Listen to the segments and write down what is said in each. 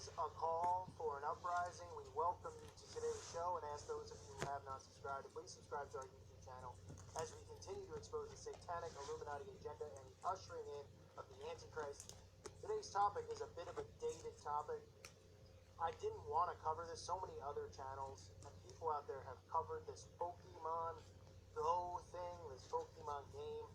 is a call for an uprising. We welcome you to today's show and ask those of you who have not subscribed to please subscribe to our YouTube channel as we continue to expose the satanic Illuminati agenda and the ushering in of the Antichrist. Today's topic is a bit of a dated topic. I didn't want to cover this. So many other channels and people out there have covered this Pokemon Go thing, this Pokemon game.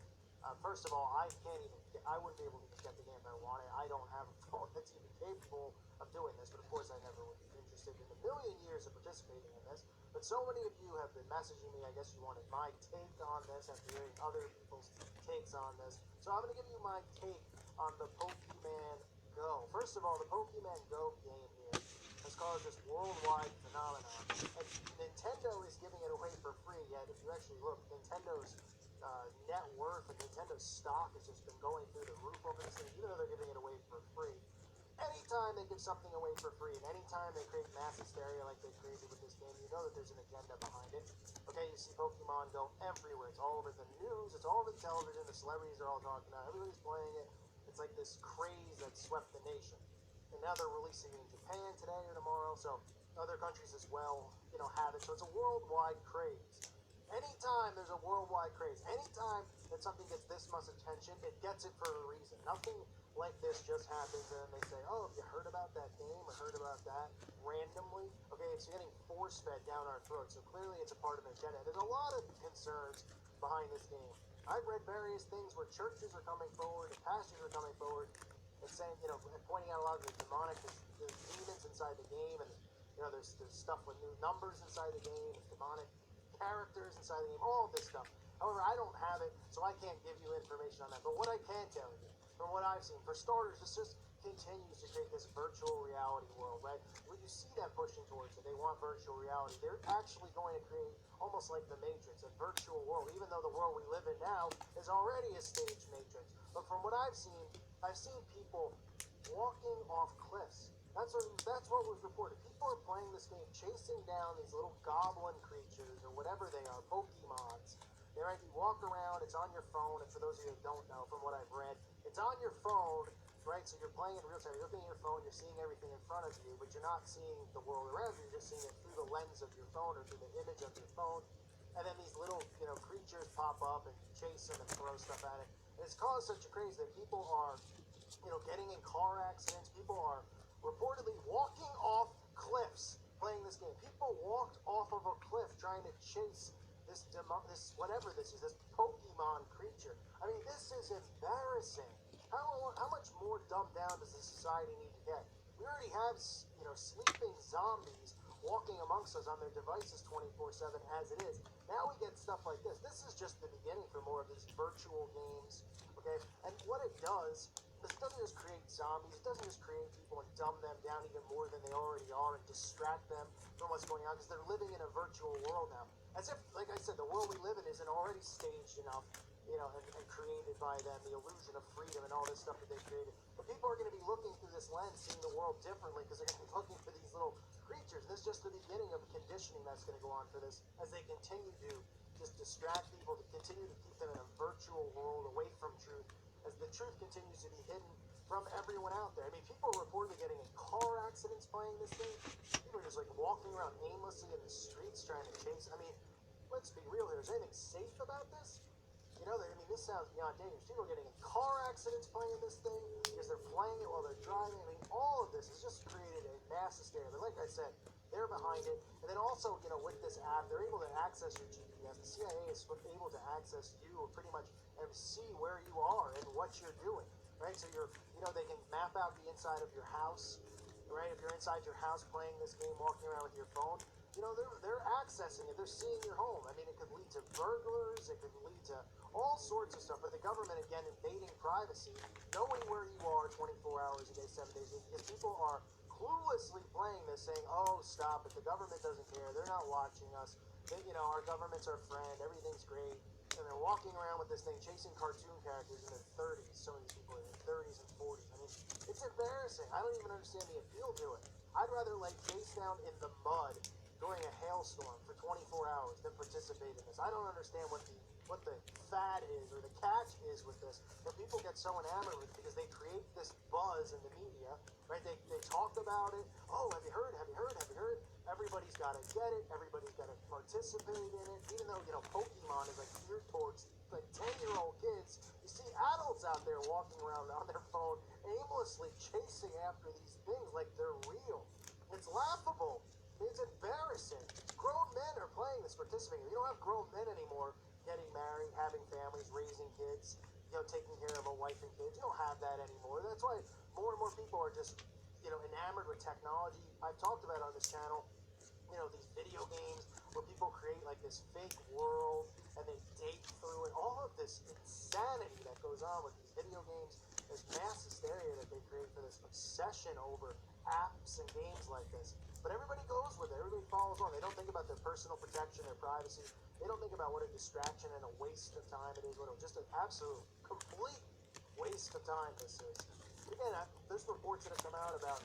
First of all, I wouldn't be able to get the game if I wanted. I don't have a phone that's even capable of doing this, but of course I never would be interested in a million years of participating in this. But so many of you have been messaging me. I guess you wanted my take on this after hearing other people's takes on this. So I'm going to give you my take on the Pokemon Go. First of all, the Pokemon Go game here has caused this worldwide phenomenon. And Nintendo is giving it away for free, yet if you actually look, Nintendo's net worth and Nintendo's stock has just been going through the roof over this thing, even though they're giving it away for free. Anytime they give something away for free, and anytime they create mass hysteria like they created with this game, you know that there's an agenda behind it. Okay, you see Pokemon Go everywhere. It's all over the news, it's all over the television, the celebrities are all talking about it, everybody's playing it. It's like this craze that swept the nation. And now they're releasing it in Japan today or tomorrow, so other countries as well, have it. So it's a worldwide craze. Anytime there's a worldwide craze, anytime that something gets this much attention, it gets it for a reason. Nothing like this just happens and they say, oh, have you heard about that game or heard about that randomly? Okay, it's getting force-fed down our throats, so clearly it's a part of an agenda. There's a lot of concerns behind this game. I've read various things where churches are coming forward and pastors are coming forward and saying, pointing out a lot of the demonic, there's demons inside the game, and there's stuff with new numbers inside the game, and demonic characters inside the game, all of this stuff. However, I don't have it, so I can't give you information on that. But what I can tell you, from what I've seen, for starters, this just continues to create this virtual reality world, right? When you see them pushing towards it, they want virtual reality. They're actually going to create almost like the Matrix, a virtual world, even though the world we live in now is already a staged Matrix. But from what I've seen people walking off cliffs. That's what was reported. People are playing this game, chasing down these little goblin creatures or whatever they are, Pokemons. They right, you walk around, it's on your phone, and for those of you who don't know from what I've read, it's on your phone, right? So you're playing in real time, you're looking at your phone, you're seeing everything in front of you, but you're not seeing the world around you, you're just seeing it through the lens of your phone or through the image of your phone. And then these little, creatures pop up and chase them and throw stuff at it. And it's caused such a craze that people are getting in car accidents. People are reportedly walking off cliffs playing this game. People walked off of a cliff trying to chase this whatever this is, this Pokemon creature. I mean, this is embarrassing. How much more dumbed down does the society need to get? We already have, sleeping zombies walking amongst us on their devices 24/7 as it is. Now we get stuff like this. This is just the beginning for more of these virtual games, okay? And what it does is it doesn't just create zombies, it doesn't just create people and dumb them down even more than they already are and distract them from what's going on because they're living in a virtual world now. As if, like I said, the world we live in isn't already staged enough, and created by them, the illusion of freedom and all this stuff that they created. But people are going to be looking through this lens, seeing the world differently because they're going to be looking for these little creatures. And this is just the beginning of the conditioning that's going to go on for this as they continue to just distract people, to continue to keep them in a virtual world away from truth, as the truth continues to be hidden from everyone out there. I mean, people are reportedly getting in car accidents playing this game. People are just like walking around aimlessly in the streets trying to chase. I mean, let's be real here. Is there anything safe about this? This sounds beyond dangerous. People are getting in car accidents playing this thing because they're playing it while they're driving. I mean, all of this has just created a mass hysteria. But like I said, they're behind it. And then also, with this app, they're able to access your GPS. The CIA is able to access you or pretty much and see where you are and what you're doing, right? So they can map out the inside of your house, right? If you're inside your house playing this game, walking around with your phone, they're accessing it. They're seeing your home. I mean, it could lead to burglars. It could lead to all sorts of stuff. But the government, again, invading privacy, knowing where you are 24 hours a day, 7 days a week, because people are cluelessly playing this, saying, oh, stop it. The government doesn't care. They're not watching us. Our government's our friend. Everything's great. And they're walking around with this thing, chasing cartoon characters in their 30s. Some of these people are in their 30s and 40s. I mean, it's embarrassing. I don't even understand the appeal to it. I'd rather lay face down in the mud during a hailstorm for 24 hours than participate in this. I don't understand what the fad is or the catch is with this. But people get so enamored with it because they create this buzz in the media right? They talk about it. Oh, have you heard? Have you heard? Have you heard? Everybody's got to get it. Everybody's got to participate in it. Even though, Pokemon is like geared towards like 10-year-old kids, you see adults out there walking around on their phone aimlessly chasing after these things like they're real. It's laughable. It's embarrassing. Grown men are playing this, participating. You don't have grown men anymore getting married, having families, raising kids, taking care of a wife and kids. You don't have that anymore. That's why more and more people are just, enamored with technology. I've talked about on this channel, these video games where people create like this fake world and they date through it. All of this insanity that goes on with these video games, this mass hysteria that they create for this obsession over apps and games like this. But everybody goes with it. Everybody follows on. They don't think about their personal protection, their privacy. They don't think about what a distraction and a waste of time it is. Just an absolute, complete waste of time this is. Again, there's reports that have come out about,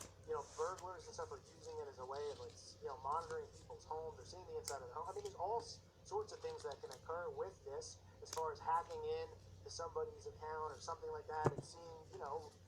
burglars and stuff are using it as a way of, like, monitoring people's homes or seeing the inside of their home. I mean, there's all sorts of things that can occur with this as far as hacking in to somebody's account or something like that and seeing,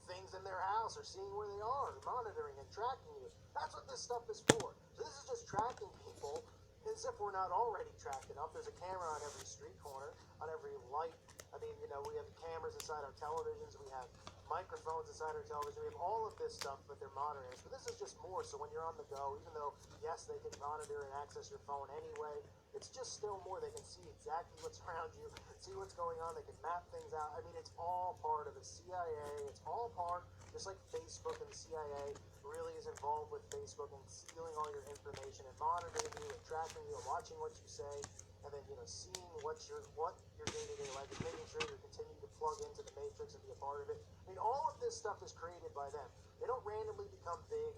things in their house or seeing where they are, monitoring and tracking you. That's what this stuff is for. So this is just tracking people as if we're not already tracked enough. There's a camera on every street corner, on every light. I mean, we have cameras inside our televisions. We have microphones inside our television. We have all of this stuff that they're monitoring us. But this is just more. So when you're on the go, even though, yes, they can monitor and access your phone anyway, it's just still more. They can see exactly what's around you, see what's going on. They can map things out. I mean, it's all part of the CIA. It's all part, just like Facebook and the CIA really is involved with Facebook and stealing all your information and monitoring you and tracking you and watching what you say. And then, seeing what your day-to-day life is, making sure you're continuing to plug into the matrix and be a part of it. I mean, all of this stuff is created by them. They don't randomly become big.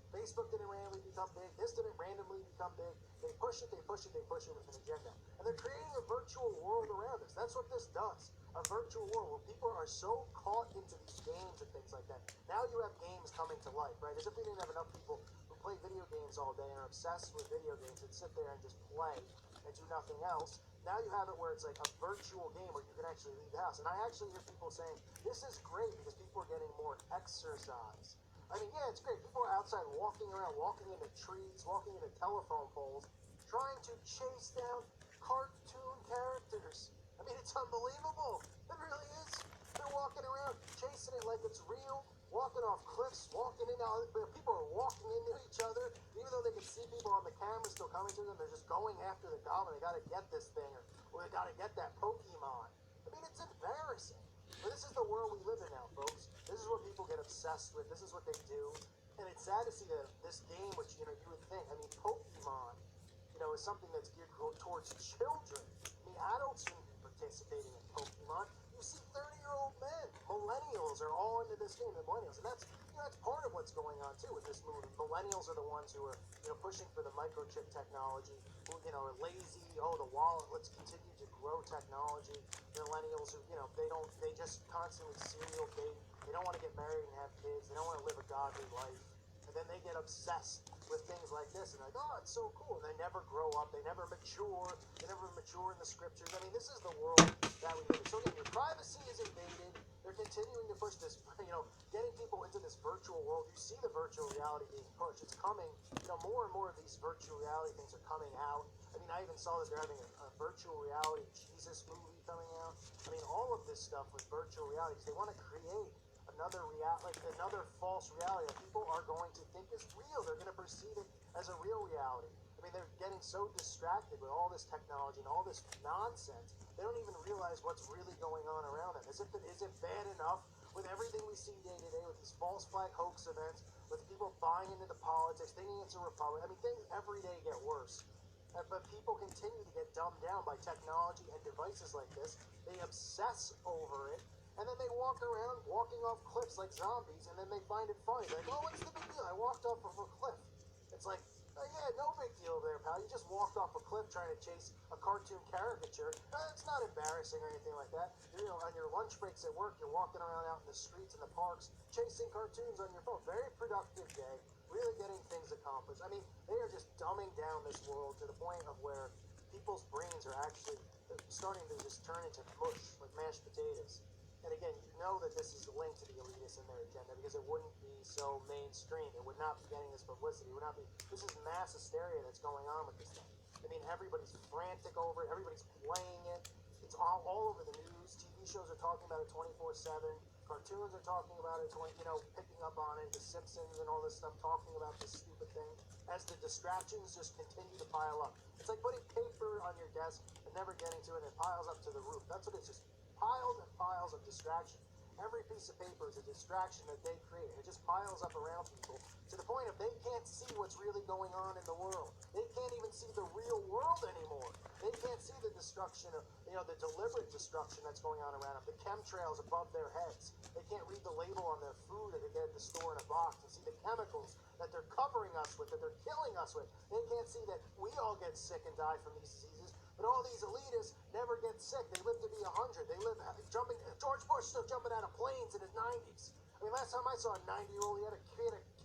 Facebook didn't randomly become big. This didn't randomly become big. They push it, they push it, they push it with an agenda. And they're creating a virtual world around us. That's what this does. A virtual world where people are so caught into these games and things like that. Now you have games coming to life, right? As if we didn't have enough people who play video games all day and are obsessed with video games and sit there and just play and do nothing else. Now you have it where it's like a virtual game where you can actually leave the house. And I actually hear people saying, this is great because people are getting more exercise. I mean, yeah, it's great. People are outside walking around, walking into trees, walking into telephone poles, trying to chase down cartoon characters. I mean, it's unbelievable. It really is. They're walking around, chasing it like it's real, walking off cliffs, walking in. People are walking into each other. Even though they can see people on the camera still coming to them, they're just going after the goblin. They got to get this thing, or they got to get that Pokemon. I mean, it's embarrassing. But this is the world we live in now, folks. This is what people get obsessed with. This is what they do. And it's sad to see that this game, which, you would think, I mean, Pokemon, is something that's geared towards children. I mean, adults shouldn't be participating in Pokemon. You see 30-year-old men, millennials are all into this game, the millennials. And that's part of what's going on, too, with this movement. Millennials are the ones who are, pushing for the microchip technology, who, are lazy. Oh, the wallet, let's continue to grow technology. Millennials who, they just constantly serial date. They don't want to get married and have kids. They don't want to live a godly life. And then they get obsessed with things like this. And they're like, oh, it's so cool. And they never grow up. They never mature. They never mature in the scriptures. I mean, this is the world that we live in. So again, your privacy is invaded. They're continuing to push this, getting people into this virtual world. You see the virtual reality being pushed. It's coming. More and more of these virtual reality things are coming out. I mean, I even saw that they're having a virtual reality Jesus movie coming out. I mean, all of this stuff with virtual reality, they want to create another false reality that people are going to think is real. They're going to perceive it as a real reality. I mean, they're getting so distracted with all this technology and all this nonsense, they don't even realize what's really going on around them. Is it bad enough with everything we see day to day, with these false flag hoax events, with people buying into the politics, thinking it's a republic? I mean, things every day get worse. But people continue to get dumbed down by technology and devices like this. They obsess over it. And then they walk around walking off cliffs like zombies, and then they find it funny. They're like, oh, what's the big deal? I walked off of a cliff. It's like, oh, yeah, no big deal there, pal. You just walked off a cliff trying to chase a cartoon caricature. It's not embarrassing or anything like that. On your lunch breaks at work, you're walking around out in the streets and the parks, chasing cartoons on your phone. Very productive day. Really getting things accomplished. I mean, they are just dumbing down this world to the point of where people's brains are actually starting to just turn into mush, like mashed potatoes. And again, you know that this is linked to the elitists and their agenda because it wouldn't be so mainstream. It would not be getting this publicity. It would not be. This is mass hysteria that's going on with this thing. I mean, everybody's frantic over it. Everybody's playing it. It's all over the news. TV shows are talking about it 24/7. Cartoons are talking about it, picking up on it. The Simpsons and all this stuff talking about this stupid thing. As the distractions just continue to pile up. It's like putting paper on your desk and never getting to it, and it piles up to the roof. That's what it's just. Piles and piles of distraction. Every piece of paper is a distraction that they create. It just piles up around people to the point of they can't see what's really going on in the world. They can't even see the real world anymore. They can't see the destruction of, the deliberate destruction that's going on around them. The chemtrails above their heads. They can't read the label on their food that they get at the store in a box and see the chemicals that they're covering us with, that they're killing us with. They can't see that we all get sick and die from these diseases. But all these elitists never get sick. They live to be 100. They live jumping. George Bush still jumping out of planes in his 90s. I mean, last time I saw a 90-year-old, he had a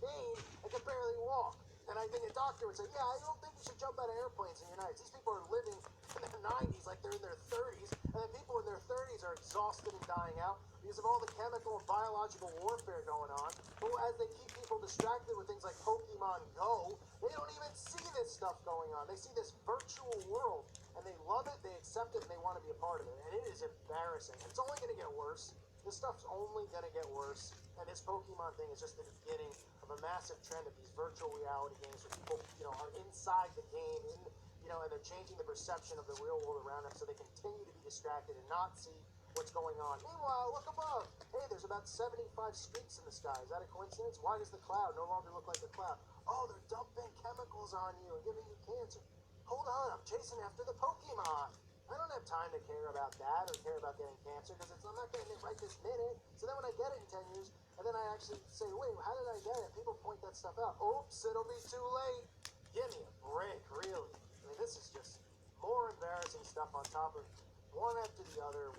cane and could barely walk. And I think a doctor would say, yeah, I don't think you should jump out of airplanes in your 90s. These people are living in their 90s like they're in their 30s. And then people in their 30s are exhausted and dying out because of all the chemical and biological warfare going on. But as they keep people distracted with things like Pokemon Go, they don't even see this stuff going on. They see this virtual world. And they love it, they accept it, and they want to be a part of it. And it is embarrassing. And it's only going to get worse. This stuff's only going to get worse. And this Pokemon thing is just the beginning of a massive trend of these virtual reality games where people, are inside the game, and they're changing the perception of the real world around them so they continue to be distracted and not see what's going on. Meanwhile, look above. Hey, there's about 75 streaks in the sky. Is that a coincidence? Why does the cloud no longer look like a cloud? Oh, they're dumping chemicals on you and giving you cancer. Hold on, I'm chasing after the Pokemon. I don't have time to care about that or care about getting cancer because I'm not getting it right this minute. So then when I get it in 10 years, and then I actually say, wait, how did I get it? People point that stuff out. Oops, it'll be too late. Give me a break, really. I mean, this is just more embarrassing stuff on top of one after the other,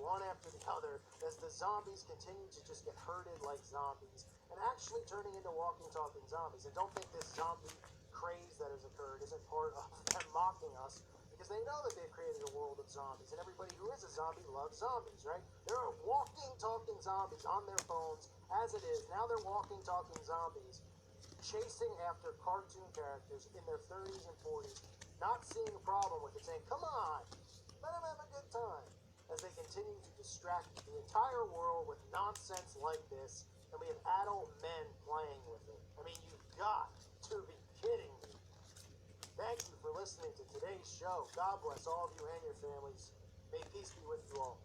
as the zombies continue to just get herded like zombies and actually turning into walking, talking zombies. And don't think this zombie craze that has occurred isn't part of them mocking us, because they know that they've created a world of zombies, and everybody who is a zombie loves zombies, right? There are walking, talking zombies on their phones as it is. Now they're walking, talking zombies chasing after cartoon characters in their 30s and 40s, not seeing a problem with it, saying, come on, let them have a good time, as they continue to distract the entire world with nonsense like this, and we have adult men playing with it. I mean, you've got to be kidding me. Thank you for listening to today's show. God bless all of you and your families. May peace be with you all.